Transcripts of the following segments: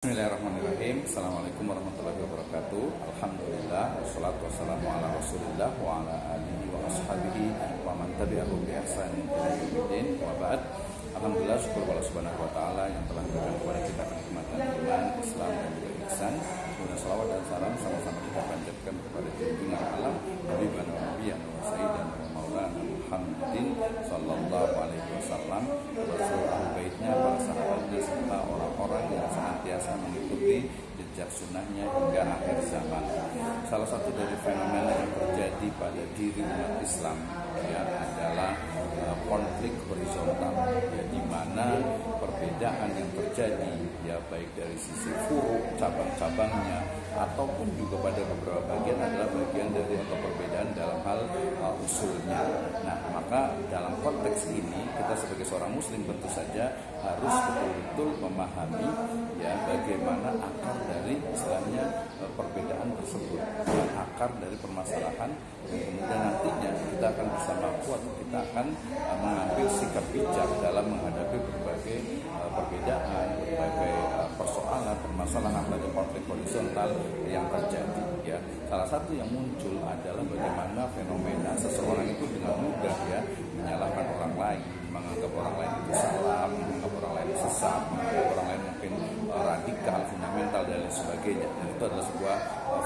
Bismillahirrahmanirrahim. Assalamualaikum warahmatullahi wabarakatuh. Alhamdulillah, wassalatu wassalamu ala rasulillah wa ala alihi wa ashabihi wa man tabi'ahum bi ihsanin ila yaumil wa ba'd. Alhamdulillah, syukur kepada Subhanahu wa taala yang telah memberikan kepada kita kenikmatan iman, Islam dan juga ihsan. Kemudian salawat dan salam sama-sama kita panjatkan kepada junjungan alam Nabi wa Sayyidina Maulana Muhammadin sallallahu alaihi wasallam, Rasul al-Baitnya, para sahabatnya serta orang-orang yang senantiasa mengikuti jejak sunnahnya hingga akhir zaman. Salah satu dari fenomena yang terjadi pada diri umat Islam ya adalah konflik horizontal, ya, di mana perbedaan yang terjadi ya baik dari sisi furu, cabang-cabangnya ataupun juga pada beberapa bagian adalah bagian dari atau perbedaan dalam hal usulnya. Nah, maka dalam konteks ini kita sebagai seorang muslim tentu saja harus betul-betul memahami ya bagaimana akar dari istilahnya perbedaan tersebut, akar dari permasalahan, dan kemudian nantinya kita akan bisa mampu atau kita akan mengambil sikap bijak dalam menghadapi berbagai perbedaan, berbagai persoalan, permasalahan pada konflik horizontal yang terjadi ya. Salah satu yang muncul adalah bagaimana fenomena seseorang itu dengan mudah ya menyalahkan orang lain, menganggap orang lain itu salah, menganggap orang lain sesat, menganggap orang lain mungkin radikal, fundamental dan lain sebagainya. Dan itu adalah sebuah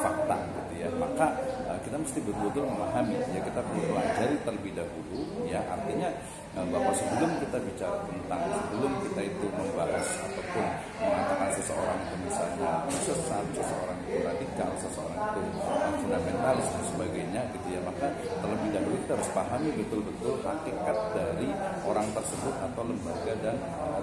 fakta gitu ya. Maka kita mesti betul-betul memahami ya, kita perlu pelajari terlebih dahulu ya, artinya bahwa sebelum kita bicara tentang, sebelum kita itu membahas ataupun mengatakan seseorang itu misalnya sesat, seseorang itu radikal, seseorang itu fundamentalis dan sebagainya gitu ya, maka terlebih dahulu kita harus pahami betul-betul hakikat dari orang tersebut atau lembaga dan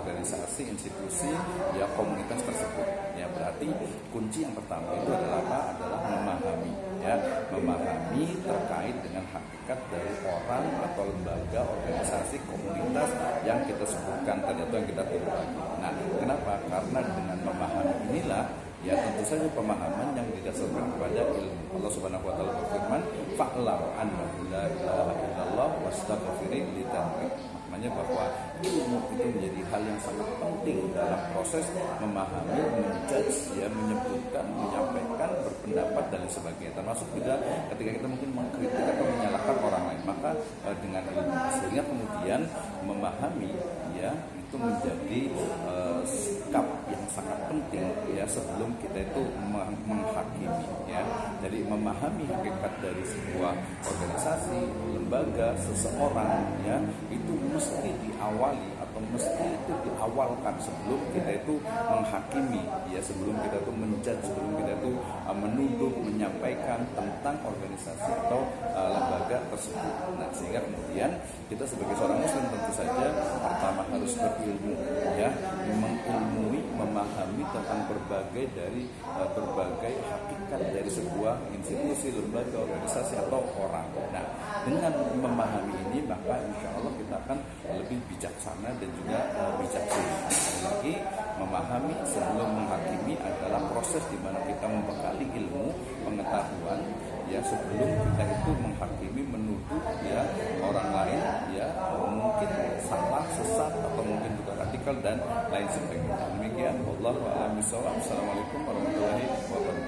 organisasi, institusi ya, komunitas tersebut ya. Berarti kunci yang pertama itu adalah apa? Adalah memahami ya, memahami terkait dengan hakikat dari orang atau lembaga, organisasi, komunitas yang kita sebutkan tadi atau yang kita tulis. Nah, kenapa? Karena dengan memahami inilah ya tentu saja pemahaman yang didasarkan kepada ilmu. Allah Subhanahu wa taala berfirman, "Fa'lam annahu la ilaha illallah wastaghfir li dzambik." Maknanya bahwa ilmu itu menjadi hal yang sangat penting dalam proses memahami, menjudge ya, menyebutkan, menyampaikan, berpendapat dan sebagainya. Termasuk juga ketika kita mungkin mengkritik atau menyalahkan orang lain, maka dengan ilmu, sehingga kemudian memahami ya itu menjadi sikap yang sangat penting ya sebelum kita itu menghakimi ya. Jadi memahami hakikat dari sebuah organisasi, lembaga, seseorang ya, itu mesti diawali atau mesti itu diawalkan sebelum kita itu menghakimi ya, sebelum kita itu menjudge, sebelum kita itu menuduh, menyampaikan tentang organisasi atau lembaga tersebut. Nah, sehingga kemudian kita sebagai seorang muslim tentu saja pertama harus berilmu ya, mengilmui, memahami tentang berbagai berbagai hakikat dari sebuah institusi, lembaga, organisasi atau orang. Nah, dengan memahami ini maka insya Allah kita akan lebih bijaksana dan juga bijaksana. Sekali lagi, memahami sebelum menghakimi adalah proses di mana kita membekali ilmu, pengetahuan ya sebelum kita itu menghakimi, menuduh ya orang lain ya mungkin salah, sesat atau mungkin juga radikal dan lain sebagainya. Demikian, wallahu a'lam bishawab. Assalamualaikum warahmatullahi wabarakatuh.